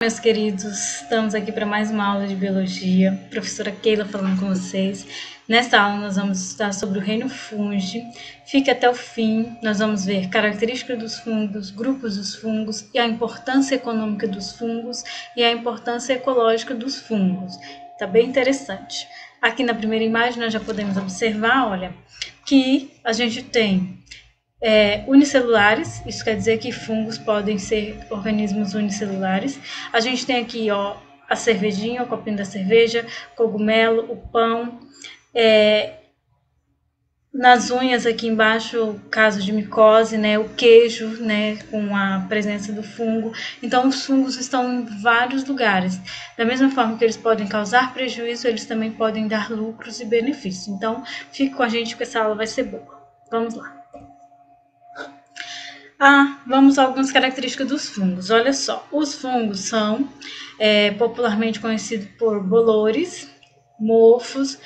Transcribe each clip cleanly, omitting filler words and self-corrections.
Meus queridos, estamos aqui para mais uma aula de biologia. Professora Keila falando com vocês. Nesta aula nós vamos estudar sobre o reino fungi. Fique até o fim, nós vamos ver características dos fungos, grupos dos fungos e a importância econômica dos fungos e a importância ecológica dos fungos. Tá bem interessante. Aqui na primeira imagem nós já podemos observar, olha, que a gente tem unicelulares, isso quer dizer que fungos podem ser organismos unicelulares. A gente tem aqui, ó, a cervejinha, o copinho da cerveja, cogumelo, o pão. Nas unhas aqui embaixo, caso de micose, né, o queijo, né, com a presença do fungo. Então, os fungos estão em vários lugares. Da mesma forma que eles podem causar prejuízo, eles também podem dar lucros e benefícios. Então, fique com a gente que essa aula vai ser boa. Vamos lá. Vamos a algumas características dos fungos. Olha só, os fungos são popularmente conhecidos por bolores, mofos,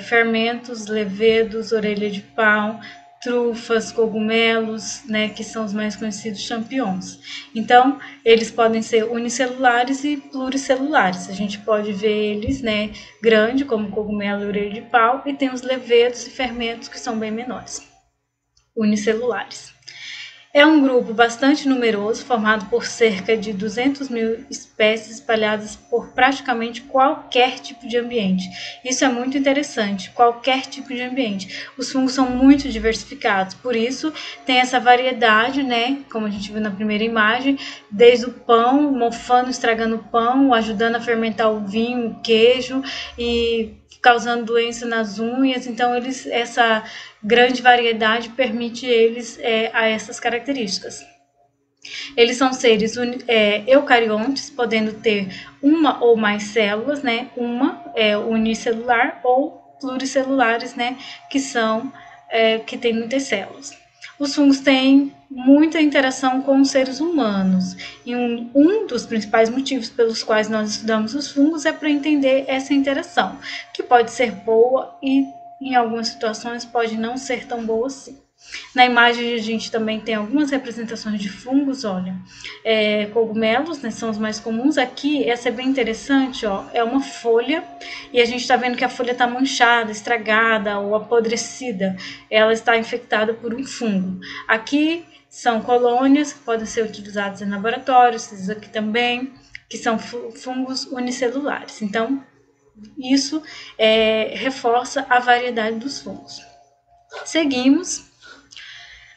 fermentos, levedos, orelha de pau, trufas, cogumelos, né, que são os mais conhecidos champignons. Então, eles podem ser unicelulares e pluricelulares. A gente pode ver eles, né, grande, como cogumelo e orelha de pau, e tem os levedos e fermentos que são bem menores, unicelulares. É um grupo bastante numeroso, formado por cerca de 200 mil espécies espalhadas por praticamente qualquer tipo de ambiente. Isso é muito interessante, qualquer tipo de ambiente. Os fungos são muito diversificados, por isso tem essa variedade, né? Como a gente viu na primeira imagem, desde o pão, mofando, estragando o pão, ajudando a fermentar o vinho, o queijo e causando doença nas unhas. Então, essa grande variedade permite eles a essas características. Eles são seres eucariontes, podendo ter uma ou mais células, né? Uma é unicelular ou pluricelulares, né? Que tem muitas células. Os fungos têm muita interação com os seres humanos, e um dos principais motivos pelos quais nós estudamos os fungos é para entender essa interação, que pode ser boa e em algumas situações pode não ser tão boa assim. Na imagem a gente também tem algumas representações de fungos, olha, cogumelos, né, são os mais comuns. Aqui, essa é bem interessante, ó, é uma folha, e a gente está vendo que a folha está manchada, estragada ou apodrecida, ela está infectada por um fungo. Aqui são colônias que podem ser utilizadas em laboratórios, esses aqui também, que são fungos unicelulares. Então, isso reforça a variedade dos fungos. Seguimos.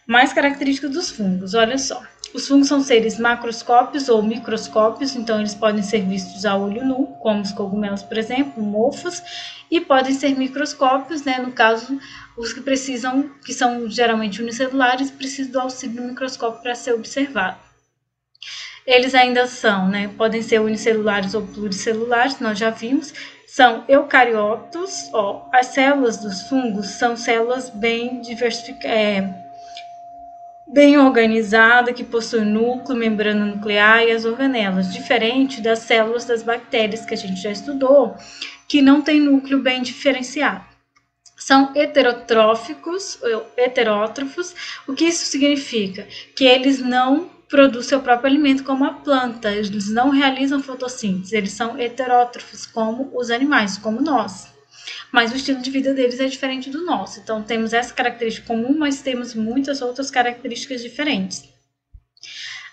Mais características dos fungos, olha só. Os fungos são seres macroscópios ou microscópios, então eles podem ser vistos a olho nu, como os cogumelos, por exemplo, mofos, e podem ser microscópios, né, no caso, os que são geralmente unicelulares, precisam do auxílio do microscópio para ser observado. Eles ainda são, né, podem ser unicelulares ou pluricelulares, nós já vimos, são eucariotos, ó, as células dos fungos são células bem diversificadas, bem organizada, que possui núcleo, membrana nuclear e as organelas, diferente das células das bactérias que a gente já estudou, que não tem núcleo bem diferenciado. São heterótrofos. O que isso significa? Que eles não produzem seu próprio alimento como a planta, eles não realizam fotossíntese, eles são heterótrofos como os animais, como nós. Mas o estilo de vida deles é diferente do nosso. Então, temos essa característica comum, mas temos muitas outras características diferentes.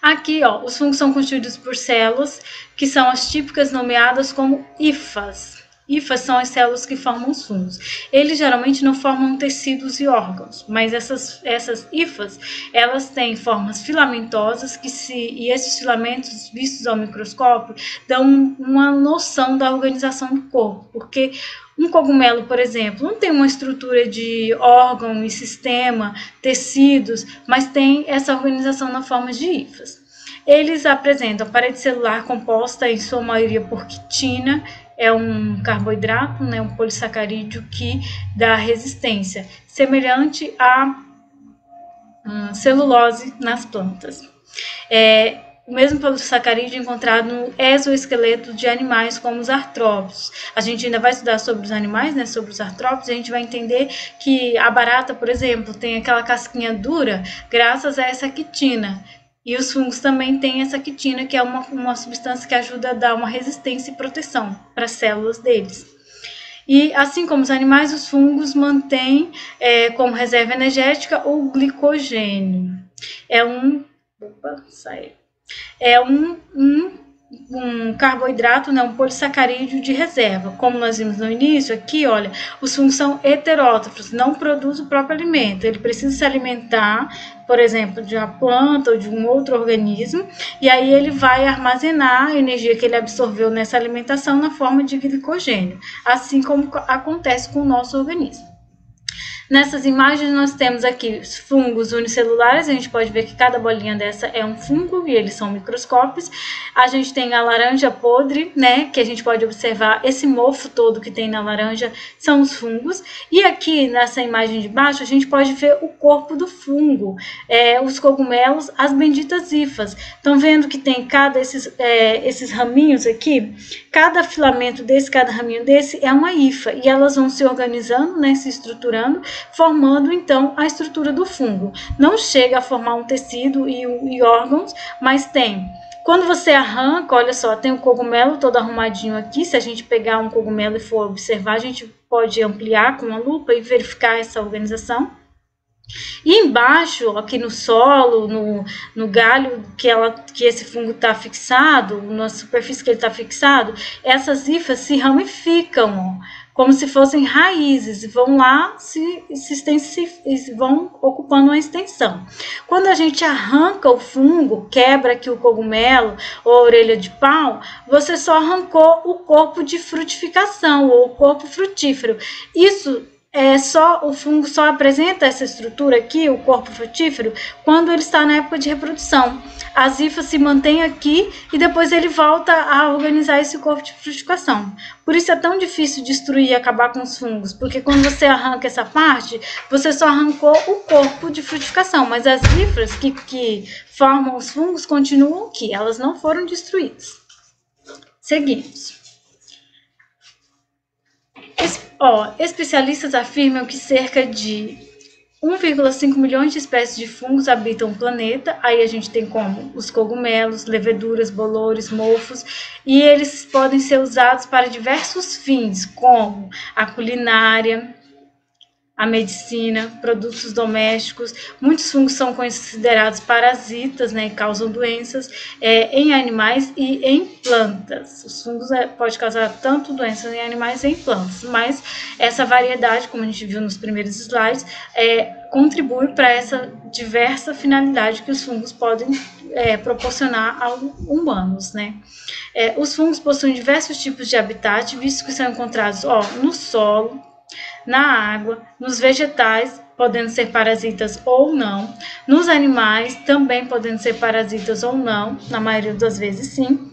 Aqui, ó, os fungos são constituídos por células, que são as típicas nomeadas como hifas. Hifas são as células que formam os fungos. Eles geralmente não formam tecidos e órgãos, mas essas hifas, elas têm formas filamentosas e esses filamentos vistos ao microscópio dão uma noção da organização do corpo, porque um cogumelo, por exemplo, não tem uma estrutura de órgão e sistema, tecidos, mas tem essa organização na forma de hifas. Eles apresentam parede celular composta em sua maioria por quitina, é um carboidrato, né, um polissacarídeo que dá resistência, semelhante à celulose nas plantas. O mesmo polissacarídeo encontrado no exoesqueleto de animais como os artrópodes. A gente ainda vai estudar sobre os animais, né, sobre os artrópodes, e a gente vai entender que a barata, por exemplo, tem aquela casquinha dura graças a essa quitina. E os fungos também têm essa quitina, que é uma substância que ajuda a dar uma resistência e proteção para as células deles. E assim como os animais, os fungos mantêm como reserva energética o glicogênio. É um carboidrato, né, um polissacarídeo de reserva. Como nós vimos no início, aqui, olha, os fungos são heterótrofos, não produzem o próprio alimento. Ele precisa se alimentar, por exemplo, de uma planta ou de um outro organismo, e aí ele vai armazenar a energia que ele absorveu nessa alimentação na forma de glicogênio, assim como acontece com o nosso organismo. Nessas imagens nós temos aqui os fungos unicelulares, a gente pode ver que cada bolinha dessa é um fungo e eles são microscópios. A gente tem a laranja podre, né, que a gente pode observar esse mofo todo que tem na laranja são os fungos. E aqui nessa imagem de baixo a gente pode ver o corpo do fungo, os cogumelos, as benditas hifas. Estão vendo que tem esses raminhos aqui? Cada filamento desse, cada raminho desse é uma hifa e elas vão se organizando, né, se estruturando, formando então a estrutura do fungo. Não chega a formar um tecido e órgãos, mas tem. Quando você arranca, olha só, tem o cogumelo todo arrumadinho aqui. Se a gente pegar um cogumelo e for observar, a gente pode ampliar com a lupa e verificar essa organização. E embaixo, aqui no solo, no galho que esse fungo está fixado, na superfície que ele está fixado, essas hifas se ramificam, ó, como se fossem raízes, e vão lá, vão ocupando uma extensão. Quando a gente arranca o fungo, quebra aqui o cogumelo ou a orelha de pau, você só arrancou o corpo de frutificação ou o corpo frutífero. O fungo só apresenta essa estrutura aqui, o corpo frutífero, quando ele está na época de reprodução. As hifas se mantêm aqui e depois ele volta a organizar esse corpo de frutificação. Por isso é tão difícil destruir e acabar com os fungos, porque quando você arranca essa parte, você só arrancou o corpo de frutificação, mas as hifas que formam os fungos continuam aqui, elas não foram destruídas. Seguimos. Especialistas afirmam que cerca de 1,5 milhões de espécies de fungos habitam o planeta. Aí a gente tem como os cogumelos, leveduras, bolores, mofos, e eles podem ser usados para diversos fins, como a culinária, a medicina, produtos domésticos. Muitos fungos são considerados parasitas, né, e causam doenças em animais e em plantas. Os fungos podem causar tanto doenças em animais e em plantas, mas essa variedade, como a gente viu nos primeiros slides, contribui para essa diversa finalidade que os fungos podem proporcionar aos humanos, né? Os fungos possuem diversos tipos de habitat, visto que são encontrados no solo, na água, nos vegetais, podendo ser parasitas ou não, nos animais, também podendo ser parasitas ou não, na maioria das vezes sim,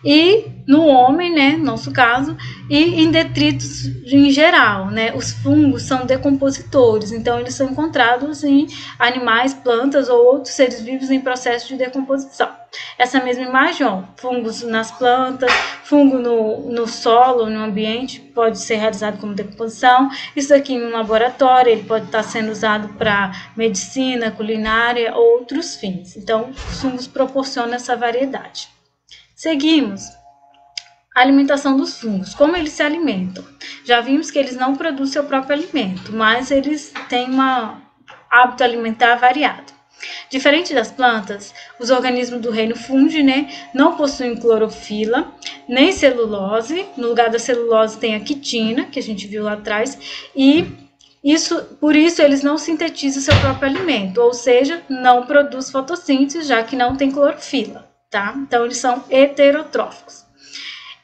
e no homem, né, nosso caso, e em detritos em geral, né, os fungos são decompositores, então eles são encontrados em animais, plantas ou outros seres vivos em processo de decomposição. Essa mesma imagem, fungos nas plantas, fungo no solo, no ambiente, pode ser realizado como decomposição. Isso aqui em um laboratório, ele pode estar sendo usado para medicina, culinária ou outros fins. Então, os fungos proporcionam essa variedade. Seguimos. A alimentação dos fungos. Como eles se alimentam? Já vimos que eles não produzem seu próprio alimento, mas eles têm um hábito alimentar variado. Diferente das plantas, os organismos do reino fungi, né, não possuem clorofila, nem celulose. No lugar da celulose tem a quitina, que a gente viu lá atrás, e por isso eles não sintetizam seu próprio alimento, ou seja, não produz fotossíntese, já que não tem clorofila, tá? Então, eles são heterotróficos.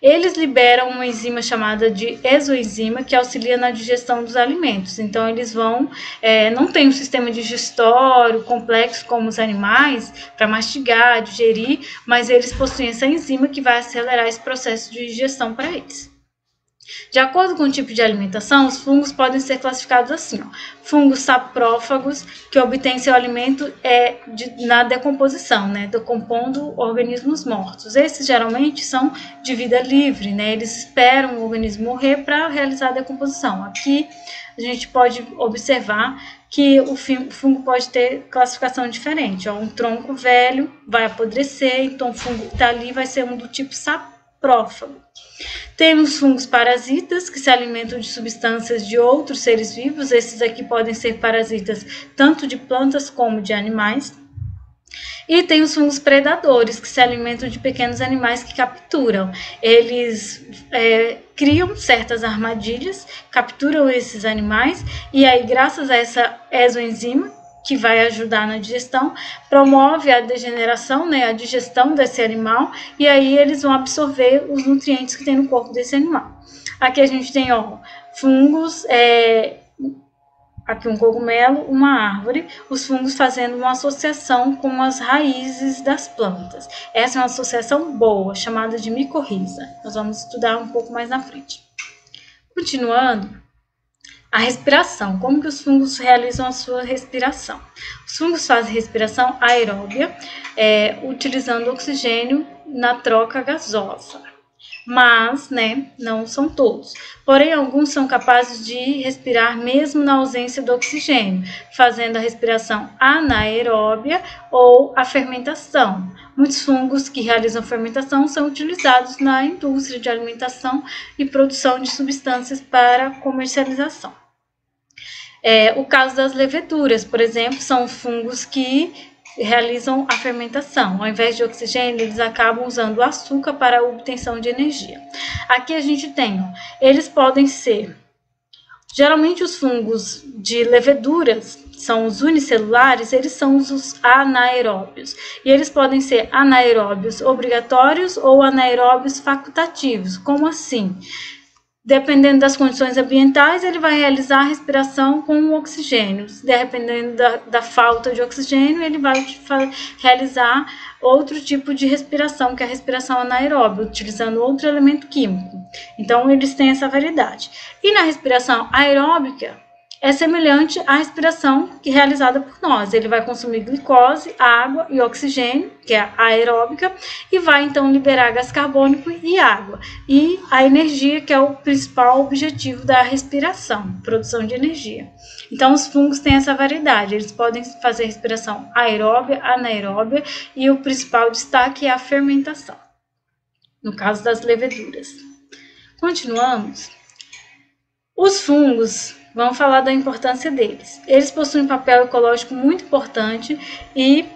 Eles liberam uma enzima chamada de exoenzima, que auxilia na digestão dos alimentos. Então, eles não tem um sistema digestório complexo como os animais, para mastigar, digerir, mas eles possuem essa enzima que vai acelerar esse processo de digestão para eles. De acordo com o tipo de alimentação, os fungos podem ser classificados assim, ó. Fungos saprófagos, que obtêm seu alimento na decomposição, né, decompondo organismos mortos. Esses geralmente são de vida livre, né, eles esperam o organismo morrer para realizar a decomposição. Aqui a gente pode observar que o fungo pode ter classificação diferente. Ó. Um tronco velho vai apodrecer, então o fungo que está ali vai ser um do tipo saprófago. Temos fungos parasitas, que se alimentam de substâncias de outros seres vivos. Esses aqui podem ser parasitas tanto de plantas como de animais. E tem os fungos predadores, que se alimentam de pequenos animais que capturam. Eles criam certas armadilhas, capturam esses animais, e aí, graças a essa exoenzima, que vai ajudar na digestão, promove a degeneração, né, a digestão desse animal, e aí eles vão absorver os nutrientes que tem no corpo desse animal. Aqui a gente tem, ó, fungos, aqui um cogumelo, uma árvore, os fungos fazendo uma associação com as raízes das plantas. Essa é uma associação boa, chamada de micorriza. Nós vamos estudar um pouco mais na frente. Continuando, a respiração. Como que os fungos realizam a sua respiração? Os fungos fazem respiração aeróbia, utilizando oxigênio na troca gasosa. Mas, né, não são todos. Porém, alguns são capazes de respirar mesmo na ausência do oxigênio, fazendo a respiração anaeróbia ou a fermentação. Muitos fungos que realizam fermentação são utilizados na indústria de alimentação e produção de substâncias para comercialização. O caso das leveduras, por exemplo, são fungos que realizam a fermentação. Ao invés de oxigênio, eles acabam usando açúcar para a obtenção de energia. Aqui a gente tem, eles podem ser, geralmente os fungos de leveduras, são os unicelulares, eles são os anaeróbios. E eles podem ser anaeróbios obrigatórios ou anaeróbios facultativos. Como assim? Dependendo das condições ambientais, ele vai realizar a respiração com o oxigênio. Dependendo da falta de oxigênio, ele vai realizar outro tipo de respiração, que é a respiração anaeróbia, utilizando outro elemento químico. Então, eles têm essa variedade. E na respiração aeróbica, é semelhante à respiração que é realizada por nós. Ele vai consumir glicose, água e oxigênio, que é a aeróbica, e vai então liberar gás carbônico e água. E a energia, que é o principal objetivo da respiração, produção de energia. Então, os fungos têm essa variedade. Eles podem fazer respiração aeróbia, anaeróbia, e o principal destaque é a fermentação, no caso das leveduras. Continuamos. Os fungos, vamos falar da importância deles. Eles possuem um papel ecológico muito importante e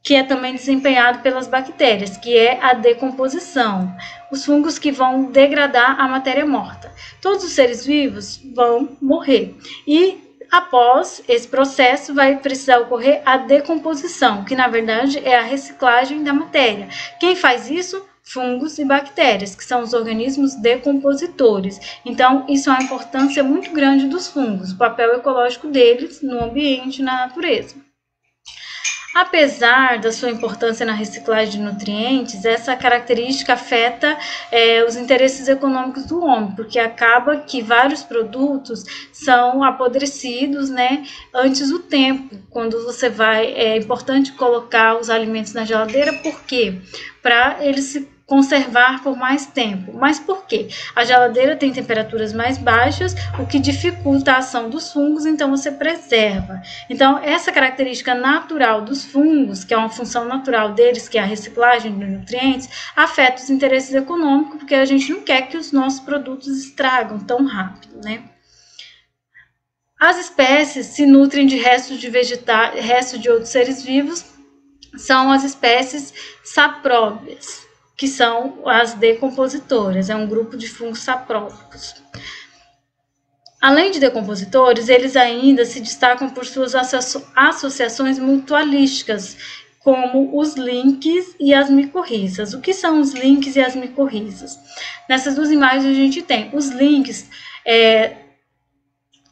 que é também desempenhado pelas bactérias, que é a decomposição. Os fungos que vão degradar a matéria morta. Todos os seres vivos vão morrer. E após esse processo vai precisar ocorrer a decomposição, que na verdade é a reciclagem da matéria. Quem faz isso? Fungos e bactérias, que são os organismos decompositores. Então, isso é uma importância muito grande dos fungos, o papel ecológico deles no ambiente e na natureza. Apesar da sua importância na reciclagem de nutrientes, essa característica afeta os interesses econômicos do homem, porque acaba que vários produtos são apodrecidos, né, antes do tempo. Quando você vai, é importante colocar os alimentos na geladeira, por quê? Para eles se conservar por mais tempo. Mas por quê? A geladeira tem temperaturas mais baixas, o que dificulta a ação dos fungos, então você preserva. Então, essa característica natural dos fungos, que é uma função natural deles, que é a reciclagem de nutrientes, afeta os interesses econômicos, porque a gente não quer que os nossos produtos estragam tão rápido, né? As espécies se nutrem de restos de vegetais, restos de outros seres vivos, são as espécies sapróbias, que são as decompositoras, é um grupo de fungos sapróbicos. Além de decompositores, eles ainda se destacam por suas associações mutualísticas, como os links e as micorrizas. O que são os links e as micorrizas? Nessas duas imagens a gente tem os links,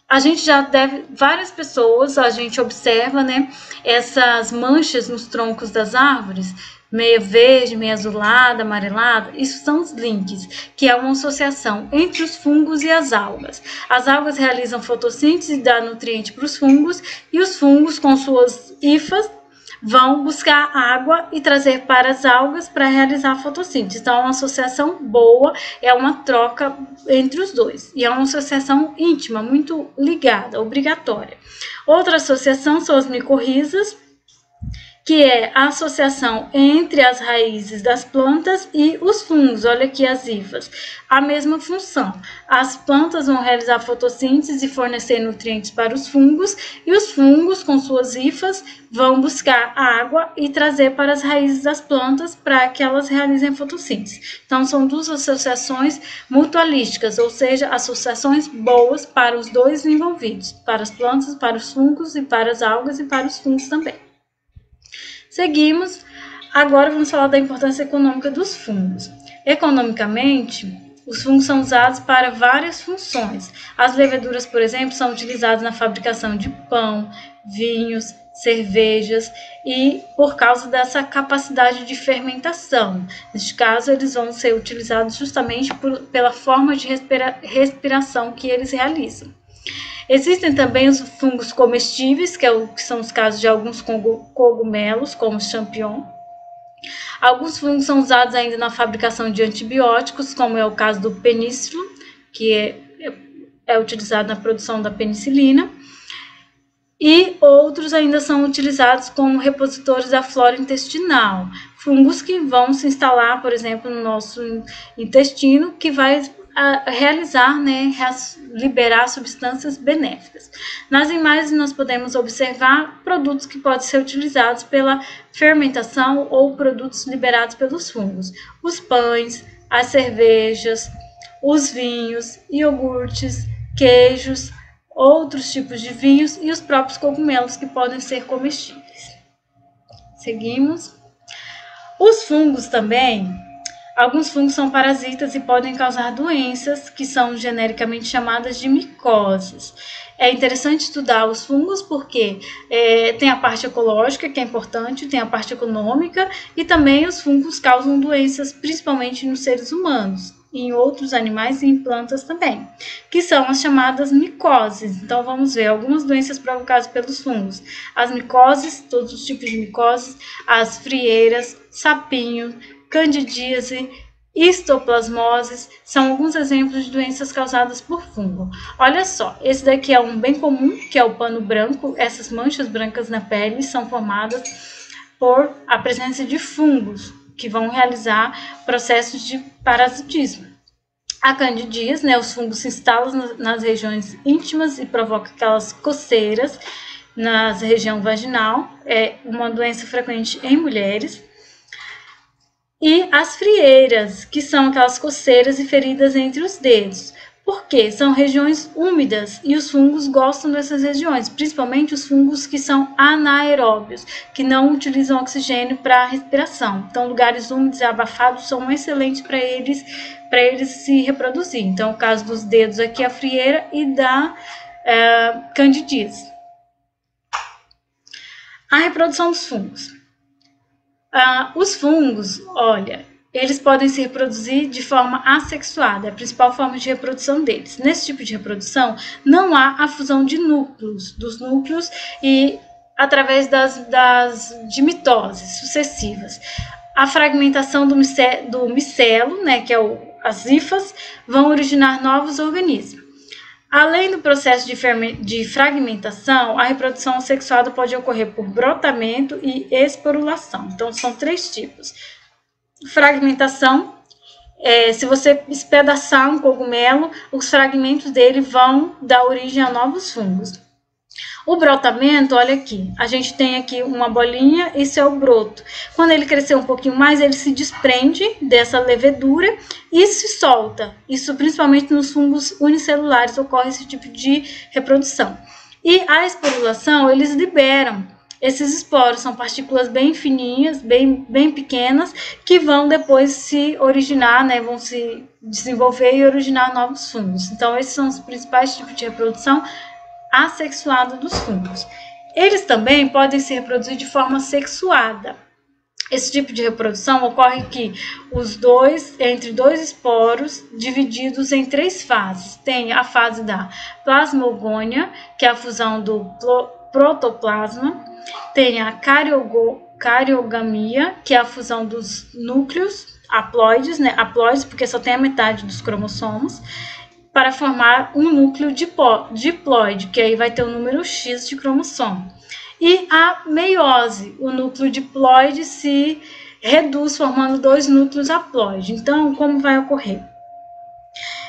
a gente já deve, várias pessoas, a gente observa, né, essas manchas nos troncos das árvores, meia verde, meia azulada, amarelada, isso são os links, que é uma associação entre os fungos e as algas. As algas realizam fotossíntese e dão nutriente para os fungos, e os fungos, com suas hifas, vão buscar água e trazer para as algas para realizar a fotossíntese. Então, é uma associação boa, é uma troca entre os dois. E é uma associação íntima, muito ligada, obrigatória. Outra associação são as micorrizas, que é a associação entre as raízes das plantas e os fungos. Olha aqui as hifas. A mesma função. As plantas vão realizar fotossíntese e fornecer nutrientes para os fungos, e os fungos, com suas hifas, vão buscar água e trazer para as raízes das plantas para que elas realizem fotossíntese. Então, são duas associações mutualísticas, ou seja, associações boas para os dois envolvidos, para as plantas, para os fungos e para as algas e para os fungos também. Seguimos, agora vamos falar da importância econômica dos fungos. Economicamente, os fungos são usados para várias funções. As leveduras, por exemplo, são utilizadas na fabricação de pão, vinhos, cervejas, e por causa dessa capacidade de fermentação. Neste caso, eles vão ser utilizados justamente pela forma de respiração que eles realizam. Existem também os fungos comestíveis, que são os casos de alguns cogumelos, como o champignon. Alguns fungos são usados ainda na fabricação de antibióticos, como é o caso do penicillium, que é utilizado na produção da penicilina. E outros ainda são utilizados como repositores da flora intestinal. Fungos que vão se instalar, por exemplo, no nosso intestino, que vai realizar, né, liberar substâncias benéficas. Nas imagens nós podemos observar produtos que podem ser utilizados pela fermentação ou produtos liberados pelos fungos. Os pães, as cervejas, os vinhos, iogurtes, queijos, outros tipos de vinhos e os próprios cogumelos que podem ser comestíveis. Seguimos. Os fungos também. Alguns fungos são parasitas e podem causar doenças que são genericamente chamadas de micoses. É interessante estudar os fungos porque tem a parte ecológica, que é importante, tem a parte econômica, e também os fungos causam doenças, principalmente nos seres humanos, em outros animais e em plantas também, que são as chamadas micoses. Então, vamos ver algumas doenças provocadas pelos fungos. As micoses, todos os tipos de micoses, as frieiras, sapinho, candidíase, histoplasmose, são alguns exemplos de doenças causadas por fungo. Olha só, esse daqui é um bem comum, que é o pano branco. Essas manchas brancas na pele são formadas por a presença de fungos, que vão realizar processos de parasitismo. A candidíase, né, os fungos se instalam nas regiões íntimas e provocam aquelas coceiras na região vaginal. É uma doença frequente em mulheres. E as frieiras, que são aquelas coceiras e feridas entre os dedos. Por quê? São regiões úmidas e os fungos gostam dessas regiões, principalmente os fungos que são anaeróbios, que não utilizam oxigênio para a respiração. Então, lugares úmidos e abafados são excelentes para eles se reproduzir. Então, o caso dos dedos aqui, a frieira e da candidíase. A reprodução dos fungos. Os fungos, olha, eles podem se reproduzir de forma assexuada, é a principal forma de reprodução deles. Nesse tipo de reprodução, não há a fusão de dos núcleos e através de mitoses sucessivas. A fragmentação do micelo, né, que é as hifas, vão originar novos organismos. Além do processo de fragmentação, a reprodução assexuada pode ocorrer por brotamento e esporulação. Então, são 3 tipos. Fragmentação, se você espedaçar um cogumelo, os fragmentos dele vão dar origem a novos fungos. O brotamento, olha aqui, a gente tem aqui uma bolinha, esse é o broto. Quando ele crescer um pouquinho mais, ele se desprende dessa levedura e se solta. Isso principalmente nos fungos unicelulares ocorre esse tipo de reprodução. E a esporulação, eles liberam esses esporos, são partículas bem fininhas, bem pequenas, que vão depois se originar, né, vão se desenvolver e originar novos fungos. Então, esses são os principais tipos de reprodução assexuada dos fungos. Eles também podem se reproduzir de forma sexuada. Esse tipo de reprodução ocorre entre dois esporos divididos em 3 fases. Tem a fase da plasmogônia, que é a fusão do protoplasma. Tem a cariogamia, que é a fusão dos núcleos haploides, né? Haploides, porque só tem a metade dos cromossomos, para formar um núcleo diploide, que aí vai ter o número X de cromossomo. E a meiose, o núcleo diploide se reduz formando 2 núcleos haploides. Então, como vai ocorrer?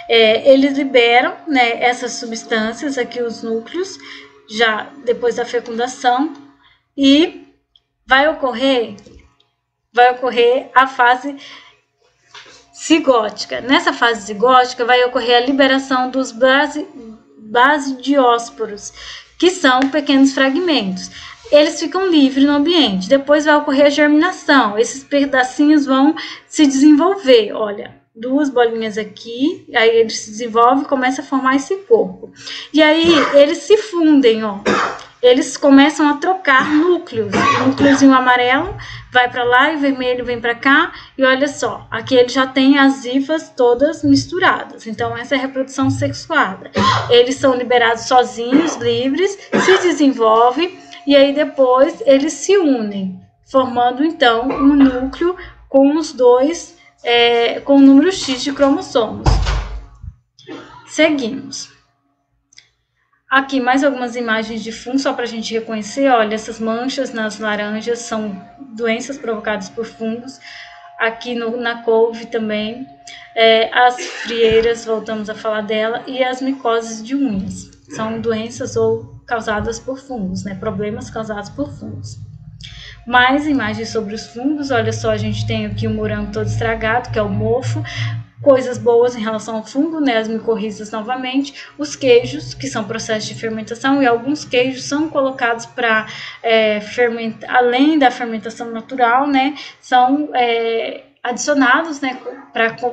Eles liberam, né, essas substâncias aqui, os núcleos, já depois da fecundação, e vai ocorrer a fase cigótica. Nessa fase cigótica vai ocorrer a liberação dos basidiósporos, que são pequenos fragmentos. Eles ficam livres no ambiente. Depois vai ocorrer a germinação. Esses pedacinhos vão se desenvolver. Olha, 2 bolinhas aqui, aí eles se desenvolvem e começam a formar esse corpo. E aí eles se fundem, ó. Eles começam a trocar núcleos. O núcleozinho amarelo vai para lá e o vermelho vem para cá. E olha só, aqui ele já tem as hifas todas misturadas. Então, essa é a reprodução sexuada. Eles são liberados sozinhos, livres, se desenvolvem e aí depois eles se unem, formando então um núcleo com os dois, com o número X de cromossomos. Seguimos. Aqui mais algumas imagens de fungo, só para a gente reconhecer. Olha, essas manchas nas laranjas são doenças provocadas por fungos. Aqui na couve também. As frieiras, voltamos a falar dela. E as micoses de unhas. São doenças ou causadas por fungos, né? Problemas causados por fungos. Mais imagens sobre os fungos. Olha só, a gente tem aqui o morango todo estragado, que é o mofo. Coisas boas em relação ao fungo, né, as micorrizas novamente, os queijos, que são processos de fermentação, e alguns queijos são colocados para fermentar, além da fermentação natural, né, são adicionados, né,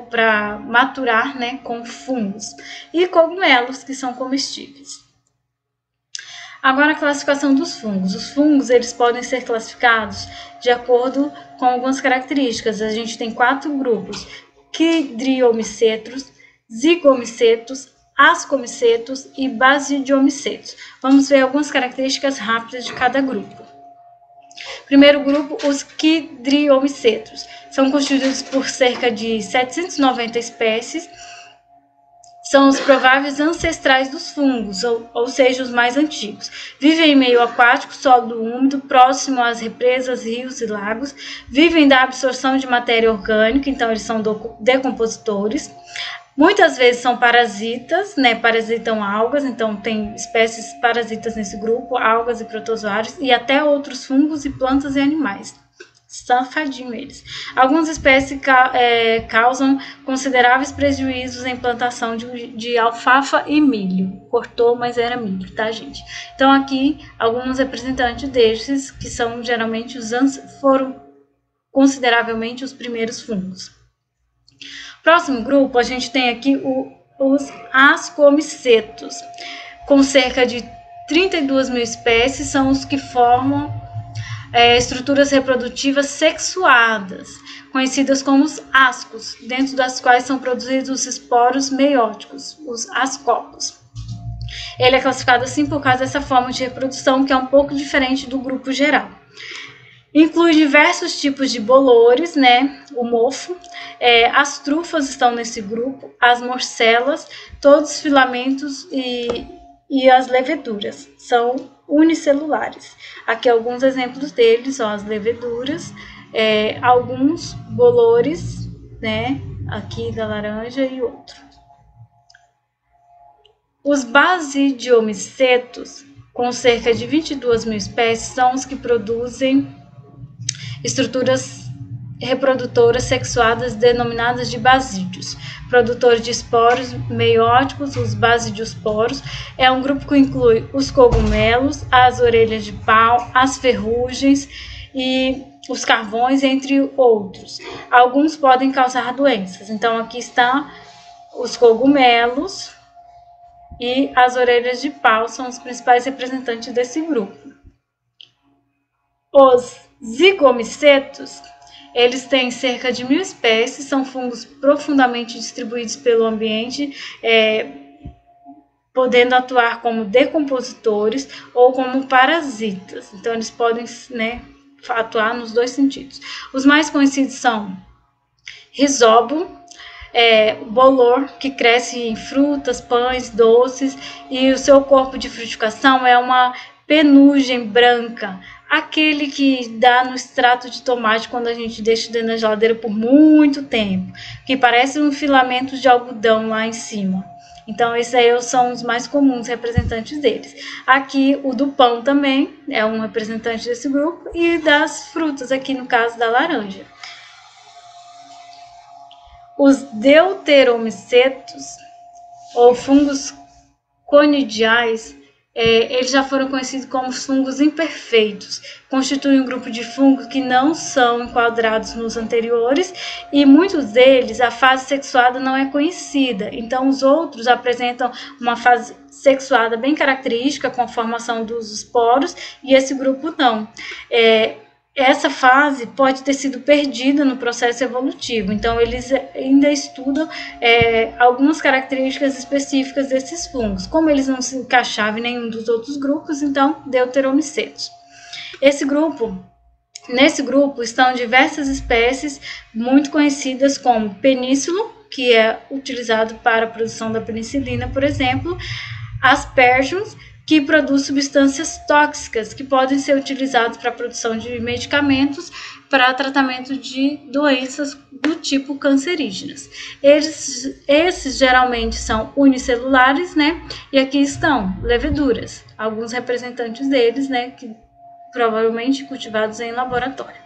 para maturar, né, com fungos, e cogumelos, que são comestíveis. Agora, a classificação dos fungos. Os fungos, eles podem ser classificados de acordo com algumas características. A gente tem 4 grupos: quidriomicetos, zigomicetos, ascomicetos e basidiomicetos. Vamos ver algumas características rápidas de cada grupo. Primeiro grupo, os quidriomicetos. São constituídos por cerca de 790 espécies. São os prováveis ancestrais dos fungos, ou seja, os mais antigos. Vivem em meio aquático, solo úmido, próximo às represas, rios e lagos. Vivem da absorção de matéria orgânica, então eles são decompositores. Muitas vezes são parasitas, né? Parasitam algas, então tem espécies parasitas nesse grupo, algas e protozoários, e até outros fungos e plantas e animais. Safadinho eles. Algumas espécies causam consideráveis prejuízos em plantação de alfafa e milho. Cortou, mas era milho, tá, gente? Então, aqui, alguns representantes desses, que são geralmente foram consideravelmente os primeiros fungos. Próximo grupo, a gente tem aqui os ascomicetos. Com cerca de 32 mil espécies, são os que formam estruturas reprodutivas sexuadas, conhecidas como os ascos, dentro das quais são produzidos os esporos meióticos, os ascopos. Ele é classificado assim por causa dessa forma de reprodução, que é um pouco diferente do grupo geral. Inclui diversos tipos de bolores, né? O mofo, as trufas estão nesse grupo, as morcelas, todos os filamentos e as leveduras são unicelulares. Aqui alguns exemplos deles, ó, as leveduras, alguns bolores, né? Aqui da laranja e outro. Os basidiomicetos, com cerca de 22 mil espécies, são os que produzem estruturas reprodutoras sexuadas denominadas de basídeos. Produtores de esporos meióticos, os basidiosporos, é um grupo que inclui os cogumelos, as orelhas de pau, as ferrugens e os carvões, entre outros. Alguns podem causar doenças. Então, aqui está os cogumelos, e as orelhas de pau são os principais representantes desse grupo. Os zigomicetos, eles têm cerca de 1000 espécies, são fungos profundamente distribuídos pelo ambiente, podendo atuar como decompositores ou como parasitas. Então, eles podem, né, atuar nos dois sentidos. Os mais conhecidos são Rhizobium, bolor, que cresce em frutas, pães, doces, e o seu corpo de frutificação é uma penugem branca, aquele que dá no extrato de tomate quando a gente deixa dentro da geladeira por muito tempo, que parece um filamento de algodão lá em cima. Então, esses aí são os mais comuns representantes deles. Aqui, o do pão também é um representante desse grupo, e das frutas, aqui no caso da laranja. Os deuteromicetos, ou fungos conidiais, eles já foram conhecidos como fungos imperfeitos. Constituem um grupo de fungos que não são enquadrados nos anteriores, e muitos deles a fase sexuada não é conhecida. Então, os outros apresentam uma fase sexuada bem característica, com a formação dos esporos, e esse grupo não. Essa fase pode ter sido perdida no processo evolutivo, então eles ainda estudam algumas características específicas desses fungos. Como eles não se encaixavam em nenhum dos outros grupos, então deuteromicetos. Nesse grupo estão diversas espécies muito conhecidas como penicillium, que é utilizado para a produção da penicilina, por exemplo, aspergillus, que produz substâncias tóxicas que podem ser utilizadas para a produção de medicamentos para tratamento de doenças do tipo cancerígenas. Esses geralmente são unicelulares, né? E aqui estão leveduras, alguns representantes deles, né? Que provavelmente cultivados em laboratório.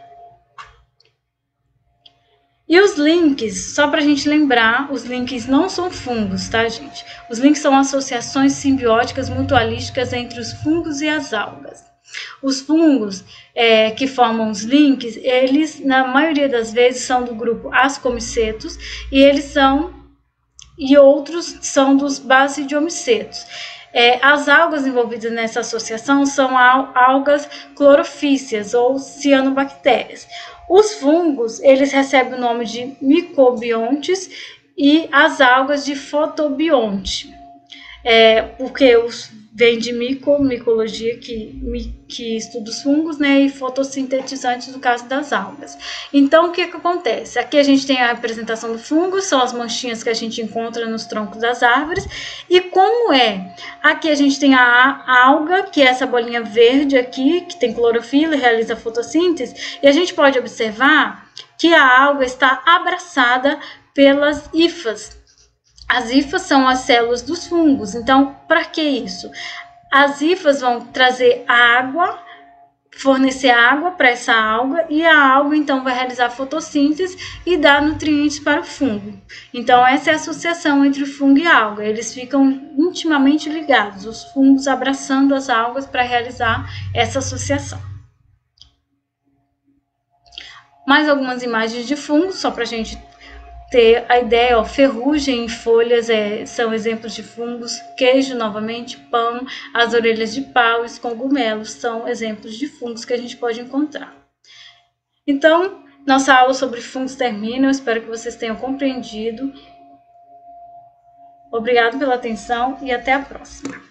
E os links, só para a gente lembrar, os links não são fungos, tá, gente? Os links são associações simbióticas mutualísticas entre os fungos e as algas. Os fungos que formam os links, eles, na maioria das vezes, são do grupo Ascomicetos, e outros são dos Basidiomicetos. As algas envolvidas nessa associação são algas clorofíceas ou cianobactérias. Os fungos, eles recebem o nome de micobiontes e as algas de fotobionte, porque vem de micologia, que estuda os fungos, né, e fotossintetizantes no caso das algas. Então, o que acontece? Aqui a gente tem a representação do fungo, são as manchinhas que a gente encontra nos troncos das árvores, e como aqui a gente tem a alga, que é essa bolinha verde aqui, que tem clorofila e realiza fotossíntese, e a gente pode observar que a alga está abraçada pelas hifas. As hifas são as células dos fungos. Então, para que isso? As hifas vão trazer água, fornecer água para essa alga, e a alga então vai realizar fotossíntese e dar nutrientes para o fungo. Então, essa é a associação entre o fungo e a alga. Eles ficam intimamente ligados, os fungos abraçando as algas para realizar essa associação. Mais algumas imagens de fungos, só para a gente ter a ideia, ferrugem em folhas são exemplos de fungos, queijo novamente, pão, as orelhas de pau e os cogumelos são exemplos de fungos que a gente pode encontrar. Então, nossa aula sobre fungos termina, eu espero que vocês tenham compreendido. Obrigado pela atenção e até a próxima.